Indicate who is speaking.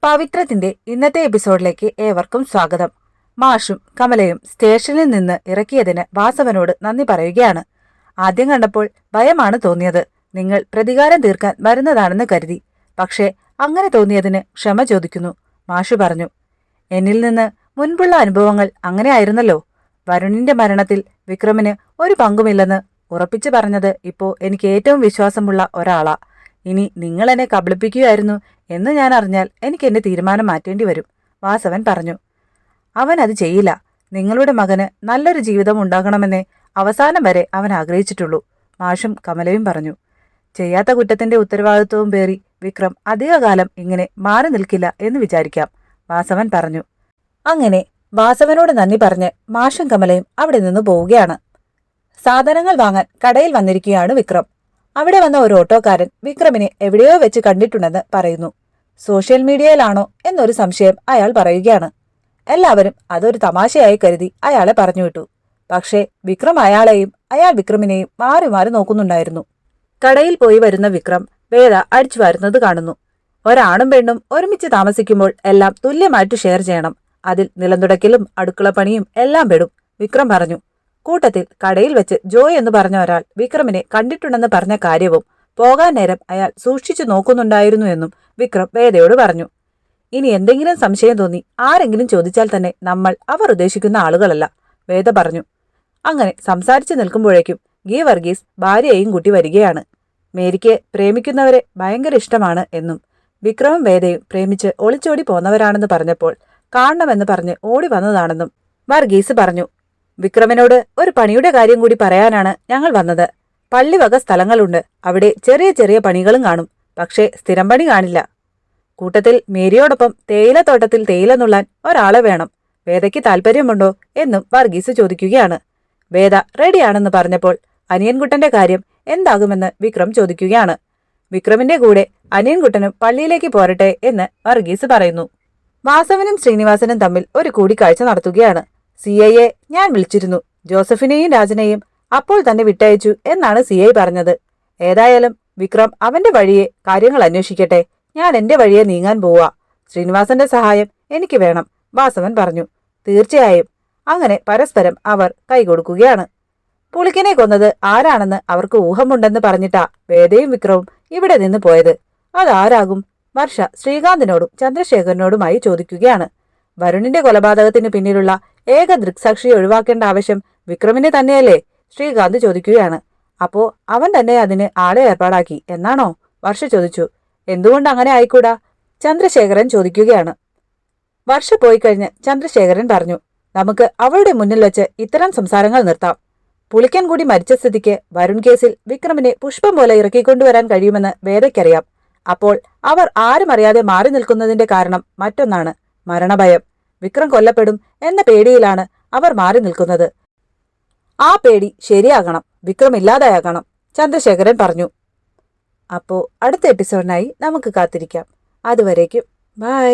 Speaker 1: പവിത്രത്തിന്റെ ഇന്നത്തെ എപ്പിസോഡിലേക്ക് ഏവർക്കും സ്വാഗതം. മാഷും കമലയും സ്റ്റേഷനിൽ നിന്ന് ഇറക്കിയതിന് വാസവനോട് നന്ദി പറയുകയാണ്. ആദ്യം കണ്ടപ്പോൾ ഭയമാണ് തോന്നിയത്. നിങ്ങൾ പ്രതികാരം തീർക്കാൻ വരുന്നതാണെന്ന് കരുതി. പക്ഷേ അങ്ങനെ തോന്നിയതിന് ക്ഷമ ചോദിക്കുന്നു. മാഷു പറഞ്ഞു, എന്നിൽ നിന്ന് മുൻപുള്ള അനുഭവങ്ങൾ അങ്ങനെ ആയിരുന്നല്ലോ. വരുണിന്റെ മരണത്തിൽ വിക്രമിന് ഒരു പങ്കുമില്ലെന്ന് ഉറപ്പിച്ചു പറഞ്ഞത് ഇപ്പോ എനിക്ക് ഏറ്റവും വിശ്വാസമുള്ള ഒരാളാ. ഇനി നിങ്ങൾ എന്നെ കബളിപ്പിക്കുകയായിരുന്നു എന്ന് ഞാൻ അറിഞ്ഞാൽ എനിക്ക് എന്റെ തീരുമാനം മാറ്റേണ്ടി വരും, വാസവൻ പറഞ്ഞു. അവൻ അത് ചെയ്യില്ല. നിങ്ങളുടെ മകന് നല്ലൊരു ജീവിതം ഉണ്ടാകണമെന്നേ അവസാനം വരെ അവൻ ആഗ്രഹിച്ചിട്ടുള്ളൂ, മാഷും കമലയും പറഞ്ഞു. ചെയ്യാത്ത കുറ്റത്തിന്റെ ഉത്തരവാദിത്വവും പേറി വിക്രം അധികകാലം ഇങ്ങനെ മാറി നിൽക്കില്ല എന്ന് വിചാരിക്കാം, വാസവൻ പറഞ്ഞു. അങ്ങനെ വാസവനോട് നന്ദി പറഞ്ഞ് മാഷും കമലയും അവിടെ നിന്ന് പോവുകയാണ്. സാധനങ്ങൾ വാങ്ങാൻ കടയിൽ വന്നിരിക്കുകയാണ് വിക്രം. അവിടെ വന്ന ഒരു ഓട്ടോക്കാരൻ വിക്രമിനെ എവിടെയോ വെച്ച് കണ്ടിട്ടുണ്ടെന്ന് പറയുന്നു. സോഷ്യൽ മീഡിയയിലാണോ എന്നൊരു സംശയം അയാൾ പറയുകയാണ്. എല്ലാവരും അതൊരു തമാശയായി കരുതി അയാളെ പറഞ്ഞുവിട്ടു. പക്ഷേ വിക്രം അയാളെയും അയാൾ വിക്രമിനെയും മാറി മാറി നോക്കുന്നുണ്ടായിരുന്നു. കടയിൽ പോയി വരുന്ന വിക്രം വേദ അടിച്ചു വരുന്നത് കാണുന്നു. ഒരാണും പെണ്ണും ഒരുമിച്ച് താമസിക്കുമ്പോൾ എല്ലാം തുല്യമായിട്ട് ഷെയർ ചെയ്യണം. അതിൽ നിലംതുടക്കലും അടുക്കളപ്പണിയും എല്ലാം പെടും, വിക്രം പറഞ്ഞു. കൂട്ടത്തിൽ കടയിൽ വെച്ച് ജോയ് എന്ന് പറഞ്ഞ ഒരാൾ വിക്രമിനെ കണ്ടിട്ടുണ്ടെന്ന് പറഞ്ഞ കാര്യവും പോകാൻ നേരം അയാൾ സൂക്ഷിച്ചു നോക്കുന്നുണ്ടായിരുന്നു എന്നും വിക്രം വേദയോട് പറഞ്ഞു. ഇനി എന്തെങ്കിലും സംശയം തോന്നി ആരെങ്കിലും ചോദിച്ചാൽ തന്നെ നമ്മൾ അവർ ഉദ്ദേശിക്കുന്ന ആളുകളല്ല, വേദ പറഞ്ഞു. അങ്ങനെ സംസാരിച്ചു നിൽക്കുമ്പോഴേക്കും വർഗീസ് ഭാര്യയെയും കൂട്ടി വരികയാണ്. മേരിക്ക് പ്രേമിക്കുന്നവരെ ഭയങ്കര ഇഷ്ടമാണ് എന്നും വിക്രമും വേദയും പ്രേമിച്ച് ഒളിച്ചോടി പോന്നവരാണെന്ന് പറഞ്ഞപ്പോൾ കാണണമെന്ന് പറഞ്ഞ് ഓടി വന്നതാണെന്നും വർഗീസ് പറഞ്ഞു. വിക്രമിനോട് ഒരു പണിയുടെ കാര്യം കൂടി പറയാനാണ് ഞങ്ങൾ വന്നത്. പള്ളിവക സ്ഥലങ്ങളുണ്ട്, അവിടെ ചെറിയ ചെറിയ പണികളും കാണും, പക്ഷേ സ്ഥിരം പണി കാണില്ല. കൂട്ടത്തിൽ മേരിയോടൊപ്പം തേയിലത്തോട്ടത്തിൽ തേയില നുള്ളാൻ ഒരാളെ വേണം. വേദയ്ക്ക് താല്പര്യമുണ്ടോ എന്നും വർഗീസ് ചോദിക്കുകയാണ്. വേദ റെഡിയാണെന്ന് പറഞ്ഞപ്പോൾ അനിയൻകുട്ടന്റെ കാര്യം എന്താകുമെന്ന് വിക്രം ചോദിക്കുകയാണ്. വിക്രമിന്റെ കൂടെ അനിയൻകുട്ടനും പള്ളിയിലേക്ക് പോരട്ടെ എന്ന് വർഗീസ് പറയുന്നു. വാസവനും ശ്രീനിവാസനും തമ്മിൽ ഒരു കൂടിക്കാഴ്ച നടത്തുകയാണ്. CIയെ ഞാൻ വിളിച്ചിരുന്നു. ജോസഫിനെയും രാജനെയും അപ്പോൾ തന്നെ വിട്ടയച്ചു എന്നാണ് CI പറഞ്ഞത്. ഏതായാലും വിക്രം അവന്റെ വഴിയെ കാര്യങ്ങൾ അന്വേഷിക്കട്ടെ. ഞാൻ എന്റെ വഴിയെ നീങ്ങാൻ പോവാ. ശ്രീനിവാസന്റെ സഹായം എനിക്ക് വേണം, വാസവൻ പറഞ്ഞു. തീർച്ചയായും. അങ്ങനെ പരസ്പരം അവർ കൈകൊടുക്കുകയാണ്. പുളിക്കനെ കൊന്നത് ആരാണെന്ന് അവർക്ക് ഊഹമുണ്ടെന്ന് പറഞ്ഞിട്ടാ വേദയും വിക്രവും ഇവിടെ നിന്ന് പോയത്. അതാരാകും? വർഷ ശ്രീകാന്തിനോടും ചന്ദ്രശേഖരനോടുമായി ചോദിക്കുകയാണ്. വരുണിന്റെ കൊലപാതകത്തിന് പിന്നിലുള്ള ഏക ദൃക്സാക്ഷിയെ ഒഴിവാക്കേണ്ട ആവശ്യം വിക്രമിനെ തന്നെയല്ലേ? ശ്രീകാന്ത് ചോദിക്കുകയാണ്. അപ്പോ അവൻ തന്നെ അതിന് ആളെ ഏർപ്പാടാക്കി എന്നാണോ? വർഷ ചോദിച്ചു. എന്തുകൊണ്ട് അങ്ങനെ ആയിക്കൂടാ? ചന്ദ്രശേഖരൻ ചോദിക്കുകയാണ്. വർഷ പോയി കഴിഞ്ഞ് ചന്ദ്രശേഖരൻ പറഞ്ഞു, നമുക്ക് അവളുടെ മുന്നിൽ വെച്ച് ഇത്തരം സംസാരങ്ങൾ നിർത്താം. പുളിക്കൻ കൂടി മരിച്ച സ്ഥിതിക്ക് വരുൺ കേസിൽ വിക്രമിനെ പുഷ്പം പോലെ ഇറക്കിക്കൊണ്ടുവരാൻ കഴിയുമെന്ന് വേദയ്ക്കറിയാം. അപ്പോൾ അവർ ആരും അറിയാതെ മാറി നിൽക്കുന്നതിന്റെ കാരണം മറ്റൊന്നാണ്, മരണഭയം. വിക്രം കൊല്ലപ്പെടും എന്ന പേടിയിലാണ് അവർ മാറി നിൽക്കുന്നത്. ആ പേടി ശരിയാകണം, വിക്രം ഇല്ലാതായാകണം, ചന്ദ്രശേഖരൻ പറഞ്ഞു. അപ്പോ അടുത്ത എപ്പിസോഡിനായി നമുക്ക് കാത്തിരിക്കാം. അതുവരേക്കും ബൈ.